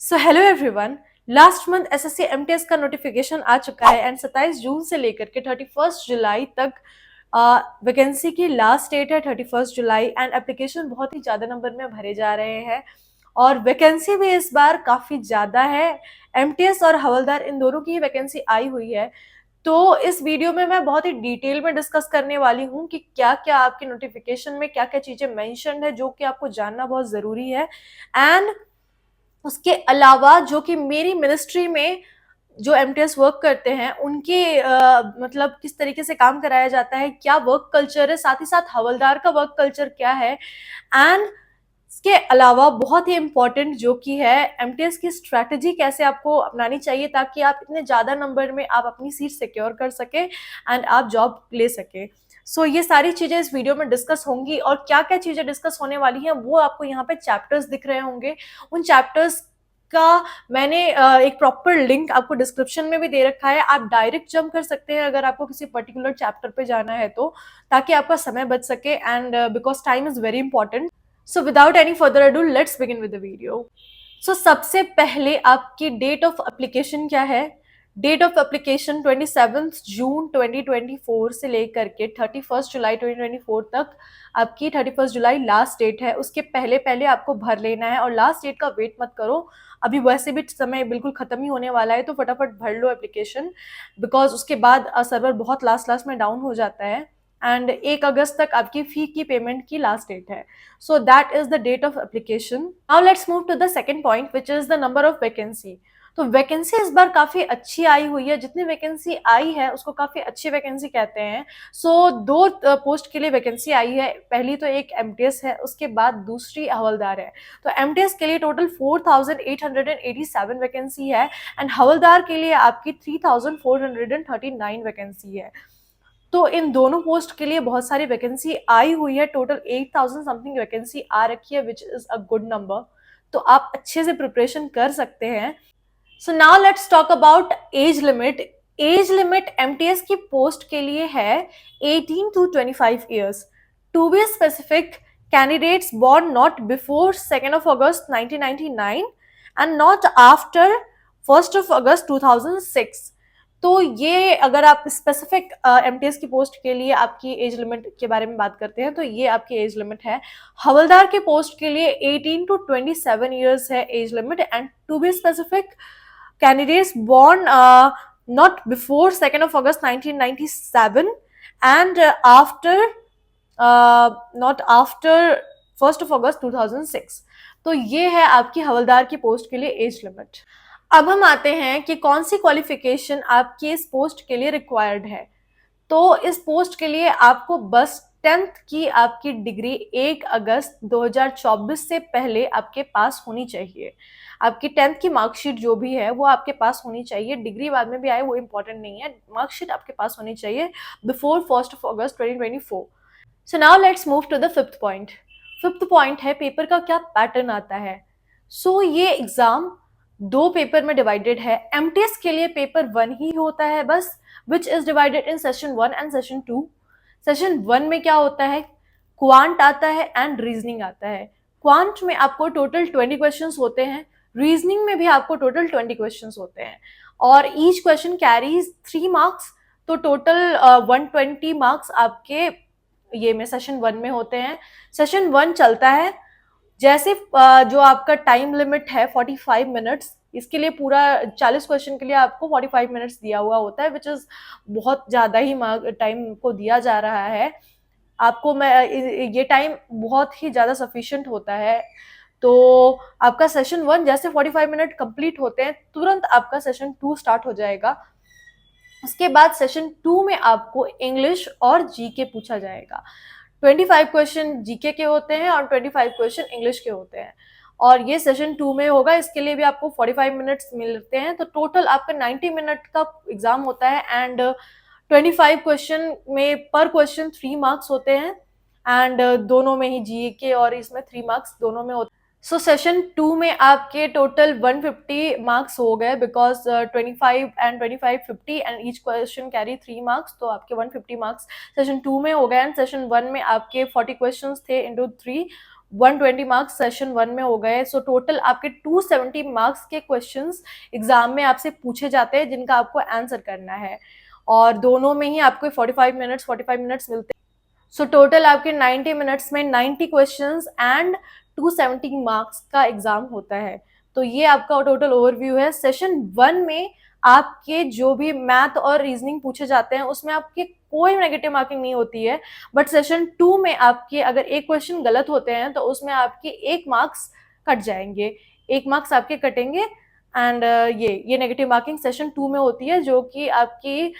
So hello everyone. Last month SSC MTS का notification आ चुका है एंड 27 जून से लेकर के 31 जुलाई तक वैकेंसी की लास्ट डेट है 31 जुलाई एंड एप्लीकेशन बहुत ही ज़्यादा नंबर में भरे जा रहे हैं और वैकेंसी भी इस बार काफ़ी ज़्यादा है। एमटीएस और हवलदार इन दोनों की ही वैकेंसी आई हुई है। तो इस वीडियो में मैं बहुत ही डिटेल में डिस्कस करने वाली हूँ कि क्या क्या आपके नोटिफिकेशन में क्या क्या चीज़ें मेंशन्ड है जो कि आपको जानना बहुत ज़रूरी है। एंड उसके अलावा जो कि मेरी मिनिस्ट्री में जो एमटीएस वर्क करते हैं उनके मतलब किस तरीके से काम कराया जाता है, क्या वर्क कल्चर है, साथ ही साथ हवलदार का वर्क कल्चर क्या है। एंड इसके अलावा बहुत ही इम्पोर्टेंट जो कि है एमटीएस की स्ट्रैटेजी कैसे आपको अपनानी चाहिए ताकि आप इतने ज़्यादा नंबर में आप अपनी सीट सिक्योर कर सके एंड आप जॉब ले सके। सो ये सारी चीज़ें इस वीडियो में डिस्कस होंगी और क्या क्या चीज़ें डिस्कस होने वाली हैं वो आपको यहाँ पे चैप्टर्स दिख रहे होंगे। उन चैप्टर्स का मैंने एक प्रॉपर लिंक आपको डिस्क्रिप्शन में भी दे रखा है, आप डायरेक्ट जंप कर सकते हैं अगर आपको किसी पर्टिकुलर चैप्टर पे जाना है तो, ताकि आपका समय बच सके and because time is very important. So without any further ado let's begin with the video. So सबसे पहले आपकी डेट ऑफ एप्लीकेशन क्या है। डेट ऑफ एप्लीकेशन 27 जून 2024 से लेकर के 31 जुलाई 2024 तक आपकी 31 जुलाई लास्ट डेट है। उसके पहले पहले आपको भर लेना है और लास्ट डेट का वेट मत करो, अभी वैसे भी समय बिल्कुल खत्म ही होने वाला है तो फटाफट भर लो एप्लीकेशन, बिकॉज उसके बाद सर्वर बहुत लास्ट में डाउन हो जाता है एंड 1 अगस्त तक आपकी फी की पेमेंट की लास्ट डेट है। So that is the date of application. Now let's move to the second point which is the number of vacancy. तो वैकेंसी इस बार काफी अच्छी आई हुई है, जितनी वैकेंसी आई है उसको काफी अच्छी वैकेंसी कहते हैं। सो दो पोस्ट के लिए वैकेंसी आई है, पहली तो एक एमटीएस है, उसके बाद दूसरी हवलदार है। तो एमटीएस के लिए टोटल 4887 वैकेंसी है एंड हवलदार के लिए आपकी 3439 वैकेंसी है। तो इन दोनों पोस्ट के लिए बहुत सारी वैकेंसी आई हुई है, टोटल 8000 समथिंग वैकेंसी आ रखी है which is a good number. तो आप अच्छे से प्रिपरेशन कर सकते हैं। So now let's talk about age limit. Age limit MTS की पोस्ट के लिए है 18 to 25 years. To be specific, candidates born not before 2nd of August 1999 and not after 1st of August 2006। तो ये अगर आप स्पेसिफिक एमटीएस की post के लिए आपकी एज लिमिट के बारे में बात करते हैं तो ये आपकी एज लिमिट है। हवलदार के पोस्ट के लिए 18 to 27 ईयर्स है age limit and to be specific, candidates born not before 2nd of August 1997 and not after 1st of August 2006। तो ये है आपकी हवलदार की पोस्ट के लिए एज लिमिट। अब हम आते हैं कि कौन सी क्वालिफिकेशन आपकी इस पोस्ट के लिए रिक्वायर्ड है। तो इस पोस्ट के लिए आपको बस 10th की आपकी डिग्री 1 अगस्त 2024 से पहले आपके पास होनी चाहिए। आपकी 10th की मार्कशीट जो भी है वो आपके पास होनी चाहिए, डिग्री बाद में भी आए वो इम्पोर्टेंट नहीं है, मार्कशीट आपके पास होनी चाहिए before 1st of August 2024। So now let's move to the fifth point. Fifth point है पेपर का क्या पैटर्न आता है। सो ये एग्जाम दो पेपर में डिवाइडेड है। एमटीएस के लिए पेपर 1 ही होता है बस, which is divided in session 1 and session 2। Session 1 में क्या होता है, क्वांट आता है एंड रीजनिंग आता है। क्वांट में आपको टोटल 20 क्वेश्चंस होते हैं, रीजनिंग में भी आपको टोटल 20 क्वेश्चंस होते हैं और ईच क्वेश्चन कैरीज 3 मार्क्स। तो टोटल 120 मार्क्स आपके ये में सेशन 1 में होते हैं। सेशन 1 चलता है जैसे जो आपका टाइम लिमिट है 45 मिनट्स, इसके लिए पूरा 40 क्वेश्चन के लिए आपको 45 मिनट्स दिया हुआ होता है, विच इज बहुत ज़्यादा ही टाइम को दिया जा रहा है आपको। मैं ये टाइम बहुत ही ज़्यादा सफिशिएंट होता है। तो आपका सेशन 1 जैसे 45 मिनट कंप्लीट होते हैं तुरंत आपका सेशन 2 स्टार्ट हो जाएगा। उसके बाद सेशन 2 में आपको इंग्लिश और जीके पूछा जाएगा। 25 क्वेश्चन जीके के होते हैं और 25 क्वेश्चन इंग्लिश के होते हैं और ये सेशन 2 में होगा। इसके लिए भी आपको 45 मिनट्स मिलते हैं, तो टोटल आपका 90 मिनट का एग्जाम होता है एंड 25 क्वेश्चन में पर क्वेश्चन 3 मार्क्स होते हैं एंड दोनों में ही जीके और इसमें 3 मार्क्स दोनों में होते हैं। सो सेशन 2 में आपके टोटल 150 मार्क्स हो गए because 25 and 25 50 and each question carry 3 marks, तो आपके 150 मार्क्स सेशन 2 में हो गए एंड सेशन 1 में आपके 40 क्वेश्चंस थे इंटू 3 120 मार्क्स सेशन 1 में हो गए। सो टोटल आपके 270 मार्क्स के क्वेश्चंस एग्जाम में आपसे पूछे जाते हैं जिनका आपको आंसर करना है, और दोनों में ही आपको 45 मिनट्स मिलते हैं। सो टोटल आपके 90 मिनट्स में 90 क्वेश्चंस एंड 270 मार्क्स का एग्जाम होता है। तो ये आपका टोटल ओवरव्यू है। सेशन 1 में आपके जो भी मैथ और रीजनिंग पूछे जाते हैं उसमें आपके कोई नेगेटिव मार्किंग नहीं होती है, बट सेशन 2 में आपके अगर एक क्वेश्चन गलत होते हैं तो उसमें आपके 1 मार्क्स कट जाएंगे, 1 मार्क्स आपके कटेंगे। एंड ये नेगेटिव मार्किंग सेशन 2 में होती है, जो कि आपकी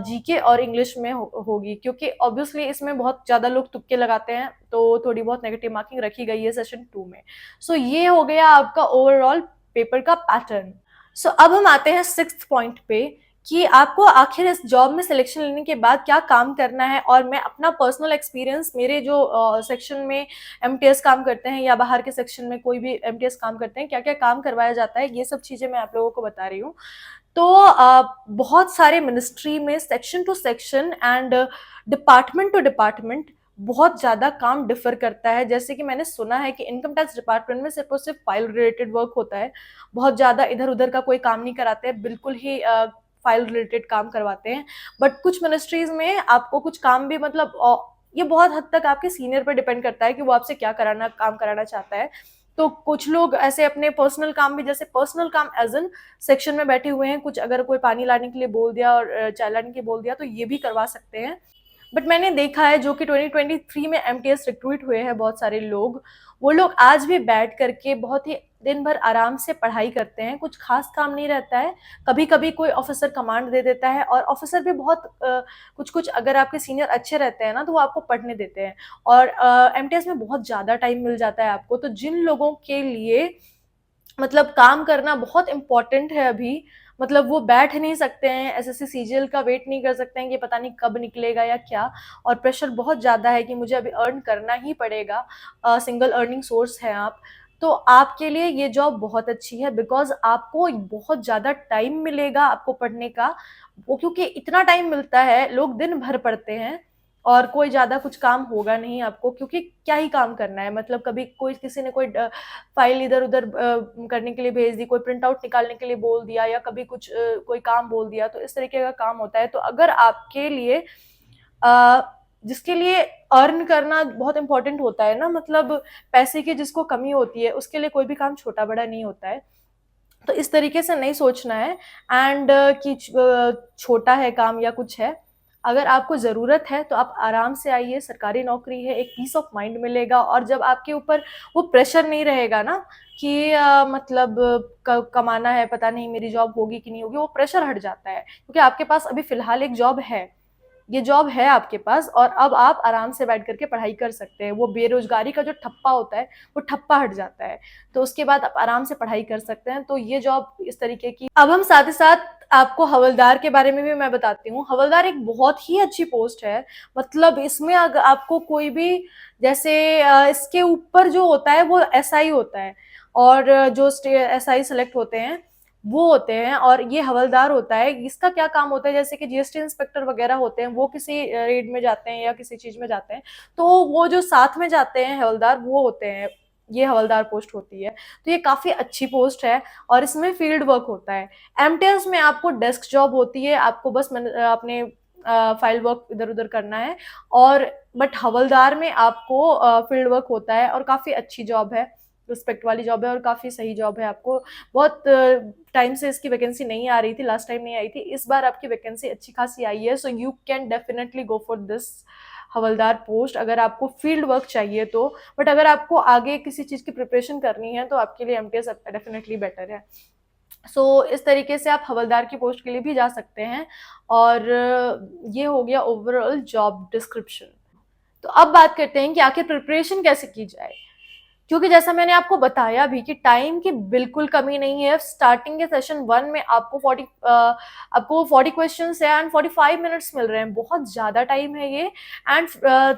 जीके और इंग्लिश में होगी, क्योंकि ऑब्वियसली इसमें बहुत ज़्यादा लोग तुक्के लगाते हैं, तो थोड़ी बहुत नेगेटिव मार्किंग रखी गई है सेशन 2 में। सो ये हो गया आपका ओवरऑल पेपर का पैटर्न। सो अब हम आते हैं 6th पॉइंट पे कि आपको आखिर इस जॉब में सिलेक्शन लेने के बाद क्या काम करना है। और मैं अपना पर्सनल एक्सपीरियंस, मेरे जो सेक्शन में एमटीएस काम करते हैं या बाहर के सेक्शन में कोई भी एमटीएस काम करते हैं, क्या क्या काम करवाया जाता है, ये सब चीज़ें मैं आप लोगों को बता रही हूँ। तो बहुत सारे मिनिस्ट्री में section to section and department to department बहुत ज़्यादा काम डिफर करता है। जैसे कि मैंने सुना है कि इनकम टैक्स डिपार्टमेंट में सिर्फ और सिर्फ फाइल रिलेटेड वर्क होता है, बहुत ज़्यादा इधर उधर का कोई काम नहीं कराते हैं, बिल्कुल ही फाइल रिलेटेड काम करवाते हैं। बट कुछ मिनिस्ट्रीज में आपको कुछ काम भी मतलब ये बहुत हद तक आपके सीनियर पर डिपेंड करता है कि वो आपसे क्या काम कराना चाहता है। तो कुछ लोग ऐसे अपने पर्सनल काम भी, जैसे पर्सनल काम एज एन सेक्शन में बैठे हुए हैं, कुछ अगर कोई पानी लाने के लिए बोल दिया और चाय लाने के लिए बोल दिया तो ये भी करवा सकते हैं। बट मैंने देखा है जो कि 2023 में एमटीएस रिक्रूट हुए हैं बहुत सारे लोग, वो लोग आज भी बैठ करके बहुत ही दिन भर आराम से पढ़ाई करते हैं, कुछ खास काम नहीं रहता है। कभी कभी कोई ऑफिसर कमांड दे देता है, और ऑफिसर भी बहुत कुछ कुछ अगर आपके सीनियर अच्छे रहते हैं ना तो वो आपको पढ़ने देते हैं, और एमटीएस में बहुत ज़्यादा टाइम मिल जाता है आपको। तो जिन लोगों के लिए मतलब काम करना बहुत इम्पोर्टेंट है अभी, मतलब वो बैठ नहीं सकते हैं, एसएससी सीजीएल का वेट नहीं कर सकते हैं कि पता नहीं कब निकलेगा या क्या, और प्रेशर बहुत ज़्यादा है कि मुझे अभी अर्न करना ही पड़ेगा, सिंगल अर्निंग सोर्स है आप, तो आपके लिए ये जॉब बहुत अच्छी है, बिकॉज आपको बहुत ज़्यादा टाइम मिलेगा आपको पढ़ने का। वो क्योंकि इतना टाइम मिलता है, लोग दिन भर पढ़ते हैं और कोई ज़्यादा कुछ काम होगा नहीं आपको, क्योंकि क्या ही काम करना है, मतलब कभी कोई किसी ने कोई फाइल इधर उधर करने के लिए भेज दी, कोई प्रिंट आउट निकालने के लिए बोल दिया, या कभी कुछ कोई काम बोल दिया, तो इस तरीके का काम होता है। तो अगर आपके लिए जिसके लिए अर्न करना बहुत इंपॉर्टेंट होता है ना, मतलब पैसे की जिसको कमी होती है, उसके लिए कोई भी काम छोटा बड़ा नहीं होता है। तो इस तरीके से नहीं सोचना है एंड कि छोटा है काम या कुछ है। अगर आपको ज़रूरत है तो आप आराम से आइए, सरकारी नौकरी है, एक पीस ऑफ माइंड मिलेगा, और जब आपके ऊपर वो प्रेशर नहीं रहेगा ना कि मतलब कमाना है, पता नहीं मेरी जॉब होगी कि नहीं होगी, वो प्रेशर हट जाता है, क्योंकि आपके पास अभी फ़िलहाल एक जॉब है, ये जॉब है आपके पास, और अब आप आराम से बैठ करके पढ़ाई कर सकते हैं। वो बेरोजगारी का जो ठप्पा होता है वो ठप्पा हट जाता है, तो उसके बाद आप आराम से पढ़ाई कर सकते हैं। तो ये जॉब इस तरीके की। अब हम साथ ही साथ आपको हवलदार के बारे में भी मैं बताती हूँ। हवलदार एक बहुत ही अच्छी पोस्ट है, मतलब इसमें अगर आपको कोई भी, जैसे इसके ऊपर जो होता है वो एसआई होता है, और जो एसआई सेलेक्ट होते हैं वो होते हैं, और ये हवलदार होता है। इसका क्या काम होता है, जैसे कि जीएसटी इंस्पेक्टर वगैरह होते हैं, वो किसी रेड में जाते हैं या किसी चीज में जाते हैं, तो वो जो साथ में जाते हैं हवलदार, वो होते हैं, ये हवलदार पोस्ट होती है। तो ये काफी अच्छी पोस्ट है, और इसमें फील्ड वर्क होता है। एमटीएस में आपको डेस्क जॉब होती है, आपको बस अपने फाइल वर्क इधर उधर करना है, और बट हवलदार में आपको फील्ड वर्क होता है, और काफी अच्छी जॉब है, रिस्पेक्ट वाली जॉब है, और काफी सही जॉब है। आपको बहुत टाइम से इसकी वैकेंसी नहीं आ रही थी, लास्ट टाइम नहीं आई थी, इस बार आपकी वैकेंसी अच्छी खासी आई है। So you can definitely go for this havildar post, अगर आपको फील्ड वर्क चाहिए तो। बट अगर आपको आगे किसी चीज़ की प्रिपरेशन करनी है तो आपके लिए एमटीएस डेफिनेटली बेटर है। सो इस तरीके से आप हवलदार की पोस्ट के लिए भी जा सकते हैं, और ये हो गया ओवरऑल जॉब डिस्क्रिप्शन। तो अब बात करते हैं कि आखिर प्रिपरेशन कैसे की जाए, क्योंकि जैसा मैंने आपको बताया भी कि टाइम की बिल्कुल कमी नहीं है। स्टार्टिंग के सेशन 1 में आपको 40 क्वेश्चन है एंड 45 मिनट्स मिल रहे हैं, बहुत ज़्यादा टाइम है ये। एंड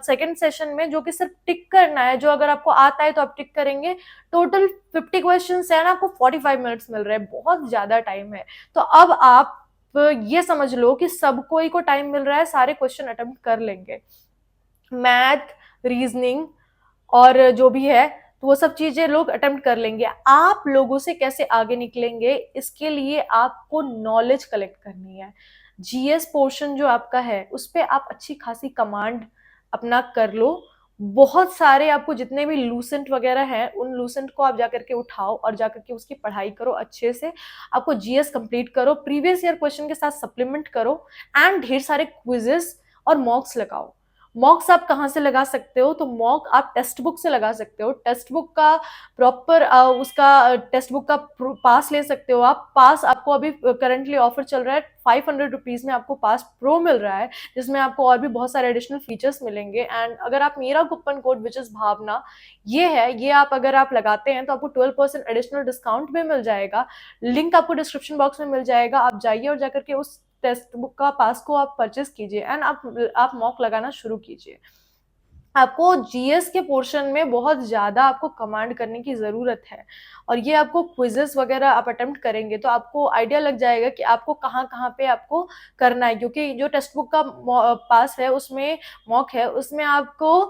सेकंड सेशन में जो कि सिर्फ टिक करना है, जो अगर आपको आता है तो आप टिक करेंगे, टोटल 50 क्वेश्चन है ना, आपको 45 मिनट्स मिल रहे हैं, बहुत ज़्यादा टाइम है। तो अब आप ये समझ लो कि सब कोई को टाइम मिल रहा है, सारे क्वेश्चन अटेम्प्ट कर लेंगे। मैथ, रीजनिंग और जो भी है, तो वो सब चीजें लोग अटेम्प्ट कर लेंगे। आप लोगों से कैसे आगे निकलेंगे, इसके लिए आपको नॉलेज कलेक्ट करनी है। जीएस पोर्शन जो आपका है उस पे आप अच्छी खासी कमांड अपना कर लो। बहुत सारे आपको जितने भी लूसेंट वगैरह हैं उन लूसेंट को आप जाकर के उठाओ और जाकर के उसकी पढ़ाई करो अच्छे से। आपको जीएस कंप्लीट करो, प्रीवियस ईयर क्वेश्चन के साथ सप्लीमेंट करो एंड ढेर सारे क्विजेस और मॉक्स लगाओ। मॉक्स आप कहाँ से लगा सकते हो, तो मॉक आप टेक्स्ट बुक से लगा सकते हो। टेक्स्ट बुक का प्रॉपर उसका टेक्स्ट बुक का पास ले सकते हो आप। पास आपको अभी करंटली ऑफर चल रहा है, 500 रुपीज में आपको पास प्रो मिल रहा है, जिसमें आपको और भी बहुत सारे एडिशनल फीचर्स मिलेंगे। एंड अगर आप मेरा कूपन कोड विच इज भावना ये है, ये आप अगर आप लगाते हैं तो आपको 12% एडिशनल डिस्काउंट भी मिल जाएगा। लिंक आपको डिस्क्रिप्शन बॉक्स में मिल जाएगा, आप जाइए और जाकर के उस टेक्स्ट बुक का पास को आप परचेस कीजिए एंड आप मॉक लगाना शुरू कीजिए। आपको जीएस के पोर्शन में बहुत ज्यादा आपको कमांड करने की जरूरत है, और ये आपको क्विजेस वगैरह आप अटेम्प्ट करेंगे तो आपको आइडिया लग जाएगा कि आपको कहाँ कहाँ पे आपको करना है। क्योंकि जो टेक्स्ट बुक का पास है उसमें मॉक है, उसमें आपको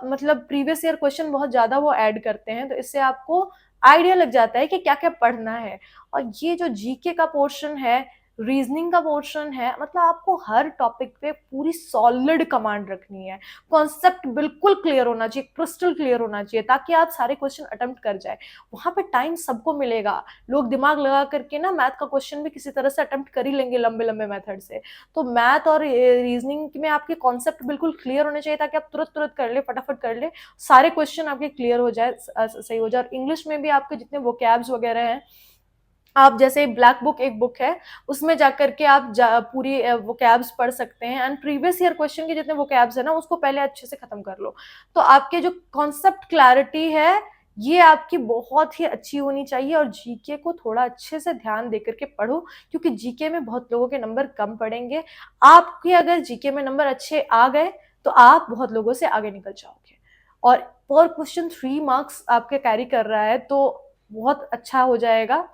मतलब प्रीवियस ईयर क्वेश्चन बहुत ज्यादा वो ऐड करते हैं, तो इससे आपको आइडिया लग जाता है कि क्या क्या पढ़ना है। और ये जो जीके का पोर्शन है, रीजनिंग का पोर्शन है, मतलब आपको हर टॉपिक पे पूरी सॉलिड कमांड रखनी है। कॉन्सेप्ट बिल्कुल क्लियर होना चाहिए, क्रिस्टल क्लियर होना चाहिए, ताकि आप सारे क्वेश्चन अटेम्प्ट कर जाए। वहां पे टाइम सबको मिलेगा, लोग दिमाग लगा करके ना मैथ का क्वेश्चन भी किसी तरह से अटेम्प्ट कर ही लेंगे लंबे लंबे मेथड से। तो मैथ और रीजनिंग में आपके कॉन्सेप्ट बिल्कुल क्लियर होने चाहिए, ताकि आप तुरंत तुरंत कर ले, फटाफट कर ले, सारे क्वेश्चन आपके क्लियर हो जाए, सही हो जाए। और इंग्लिश में भी आपके जितने वोकैब्स वगैरह हैं, आप जैसे ब्लैक बुक एक बुक है, उसमें जाकर के आप पूरी वोकैब्स पढ़ सकते हैं एंड प्रीवियस ईयर क्वेश्चन के जितने वोकैब्स है ना उसको पहले अच्छे से खत्म कर लो। तो आपके जो कॉन्सेप्ट क्लैरिटी है ये आपकी बहुत ही अच्छी होनी चाहिए। और जीके को थोड़ा अच्छे से ध्यान देकर के पढ़ो, क्योंकि जीके में बहुत लोगों के नंबर कम पड़ेंगे। आपके अगर जीके में नंबर अच्छे आ गए तो आप बहुत लोगों से आगे निकल जाओगे। और पर क्वेश्चन 3 मार्क्स आपके कैरी कर रहा है तो बहुत अच्छा हो जाएगा।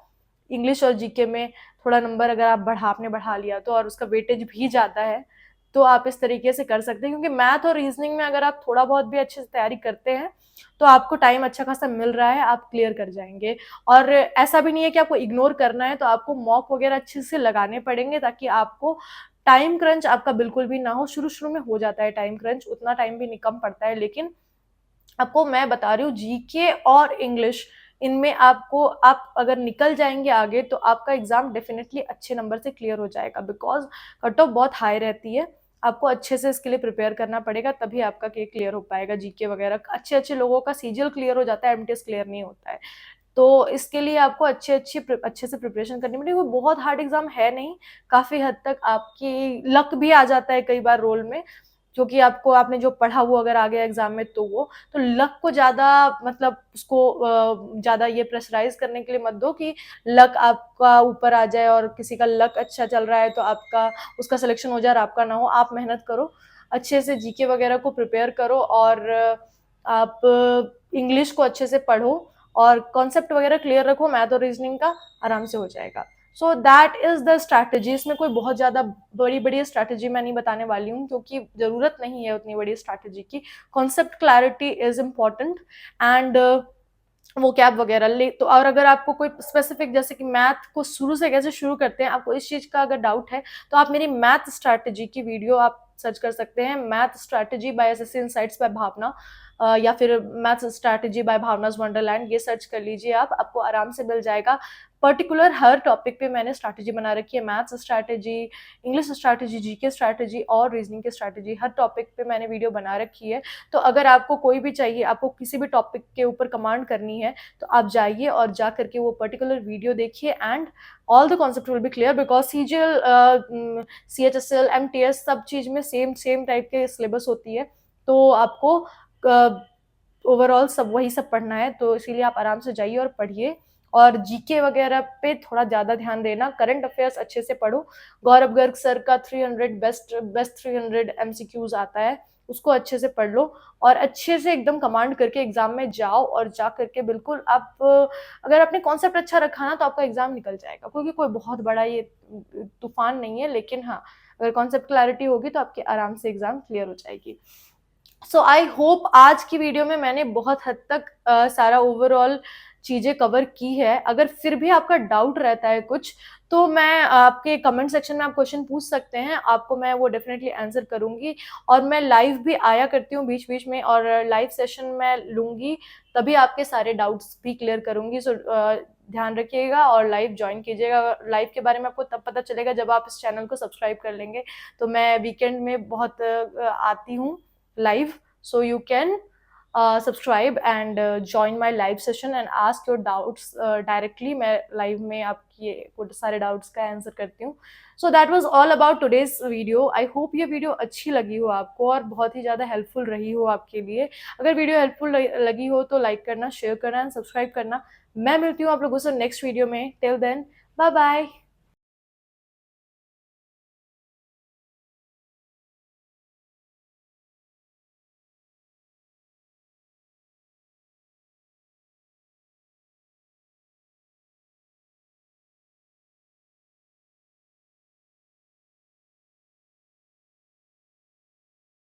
इंग्लिश और जीके में थोड़ा नंबर अगर आप आपने बढ़ा लिया तो, और उसका वेटेज भी ज्यादा है, तो आप इस तरीके से कर सकते हैं। क्योंकि मैथ और रीजनिंग में अगर आप थोड़ा बहुत भी अच्छे से तैयारी करते हैं तो आपको टाइम अच्छा खासा मिल रहा है, आप क्लियर कर जाएंगे। और ऐसा भी नहीं है कि आपको इग्नोर करना है, तो आपको मॉक वगैरह अच्छे से लगाने पड़ेंगे, ताकि आपको टाइम क्रंच आपका बिल्कुल भी ना हो। शुरू शुरू में हो जाता है टाइम क्रंच, उतना टाइम भी नहीं कम पड़ता है, लेकिन आपको मैं बता रही हूँ जीके और इंग्लिश, इनमें आपको आप अगर निकल जाएंगे आगे तो आपका एग्जाम डेफिनेटली अच्छे नंबर से क्लियर हो जाएगा। बिकॉज कट ऑफ बहुत हाई रहती है, आपको अच्छे से इसके लिए प्रिपेयर करना पड़ेगा, तभी आपका के क्लियर हो पाएगा। जीके वगैरह अच्छे अच्छे लोगों का सीजीएल क्लियर हो जाता है, एमटीएस क्लियर नहीं होता है। तो इसके लिए आपको अच्छे से प्रिपरेशन करनी पड़ेगी। वो बहुत हार्ड एग्जाम है नहीं, काफी हद तक आपकी लक भी आ जाता है कई बार रोल में, क्योंकि आपको आपने जो पढ़ा वो अगर आ गया एग्जाम में तो वो, तो लक को ज्यादा मतलब उसको ज्यादा ये प्रेशराइज करने के लिए मत दो कि लक आपका ऊपर आ जाए, और किसी का लक अच्छा चल रहा है तो आपका उसका सिलेक्शन हो जाए और आपका ना हो। आप मेहनत करो, अच्छे से जीके वगैरह को प्रिपेयर करो, और आप इंग्लिश को अच्छे से पढ़ो और कॉन्सेप्ट वगैरह क्लियर रखो। मैथ और रीजनिंग का आराम से हो जाएगा। सो दैट इज द स्ट्रैटेजी। इसमें कोई बहुत ज्यादा बड़ी बड़ी स्ट्रैटेजी मैं नहीं बताने वाली हूँ, क्योंकि जरूरत नहीं है उतनी बड़ी स्ट्रैटेजी की। Concept clarity is important and वो कैब वगैरह ले तो। और अगर आपको कोई स्पेसिफिक, जैसे कि मैथ को शुरू से कैसे शुरू करते हैं, आपको इस चीज का अगर डाउट है तो आप मेरी मैथ स्ट्रैटेजी की वीडियो आप सर्च कर सकते हैं, math strategy by SSC insights by Bhavna, या फिर math strategy by Bhavna's wonderland, ये सर्च कर लीजिए आप, आपको आराम से मिल जाएगा। पर्टिकुलर हर टॉपिक पे मैंने स्ट्रैटेजी बना रखी है, maths strategy, English strategy, GK strategy और रीजनिंग की स्ट्रैटेजी, हर टॉपिक पे मैंने वीडियो बना रखी है। तो अगर आपको कोई भी चाहिए, आपको किसी भी टॉपिक के ऊपर कमांड करनी है, तो आप जाइए और जा करके वो पर्टिकुलर वीडियो देखिए and all the concept will be clear. Because CGL, CHSL, MTS सब चीज में सेम सेम टाइप के सिलेबस होती है, तो आपको ओवरऑल सब वही सब पढ़ना है। तो इसीलिए आप आराम से जाइए और पढ़िए, और जीके वगैरह पे थोड़ा ज्यादा ध्यान देना। करंट अफेयर्स अच्छे से पढ़ो, गौरव गर्ग सर का 300 बेस्ट 300 एमसीक्यूज आता है, उसको अच्छे से पढ़ लो और अच्छे से एकदम कमांड करके एग्जाम में जाओ। और जा करके बिल्कुल आप अगर आपने कॉन्सेप्ट अच्छा रखा ना तो आपका एग्जाम निकल जाएगा, क्योंकि कोई बहुत बड़ा ये तूफान नहीं है। लेकिन हाँ, अगर कॉन्सेप्ट क्लैरिटी होगी तो आपके आराम से एग्जाम क्लियर हो जाएगी। सो आई होप आज की वीडियो में मैंने बहुत हद तक सारा ओवरऑल चीज़ें कवर की है। अगर फिर भी आपका डाउट रहता है कुछ, तो मैं आपके कमेंट सेक्शन में आप क्वेश्चन पूछ सकते हैं, आपको मैं वो डेफिनेटली आंसर करूँगी। और मैं लाइव भी आया करती हूँ बीच-बीच में, और लाइव सेशन मैं लूँगी, तभी आपके सारे डाउट्स भी क्लियर करूँगी। सो ध्यान रखिएगा और लाइव जॉइन कीजिएगा। लाइव के बारे में आपको तब पता चलेगा जब आप इस चैनल को सब्सक्राइब कर लेंगे। तो मैं वीकेंड में बहुत आती हूँ live, so you can subscribe and join my live session and ask your doubts directly. मैं live में आपकी कुछ सारे doubts का answer करती हूँ। So that was all about today's video. I hope ये video अच्छी लगी हो आपको और बहुत ही ज़्यादा helpful रही हो आपके लिए। अगर video helpful लगी हो तो like करना, share करना and subscribe करना। मैं मिलती हूँ आप लोगों से next video में। Till then, bye bye.